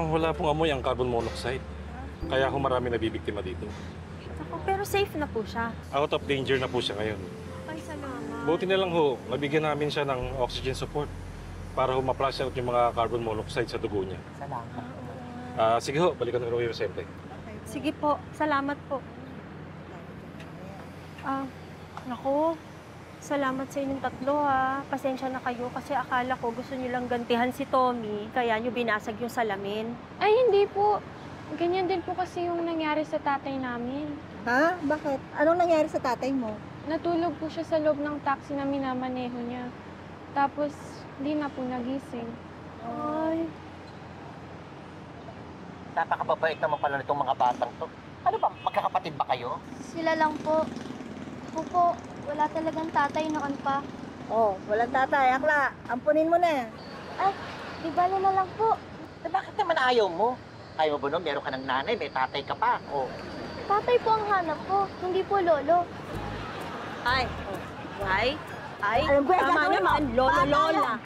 wala pong amoy ang carbon monoxide. Kaya marami nabibiktima dito. Ako, pero safe na po siya. Out of danger na po siya ngayon. Ay, salamat. Buti na lang ho, nabigyan namin siya ng oxygen support para ma-flush out yung mga carbon monoxide sa dugo niya. Salamat. Sige ho, balikan na rin yung siyempre. Sige po, salamat po. Naku, salamat sa inyong tatlo ha. Pasensya na kayo kasi akala ko gusto niyo lang gantihan si Tommy, kaya niyo binasag yung salamin. Ay, hindi po. Ganyan din po kasi yung nangyari sa tatay namin. Ha? Bakit? Anong nangyari sa tatay mo? Natulog po siya sa loob ng taxi na minamaneho niya. Tapos, di na po nagising. Ay, Napakababait naman pala nitong mga batang to. Ano ba? Magkakapatid ba kayo? Sila lang po. Ako po, wala talagang tatay noon pa. Oh, walang tatay. Akla, ampunin mo na. Ay, di bala na lang po. Bakit naman ayaw mo? Ayaw mo ba no? Meron ka ng nanay, may tatay ka pa. Oh. Tatay po ang hanap ko, hindi po lolo. ay, ay, Alam ko, tama gagawin mo. naman, lola-lola.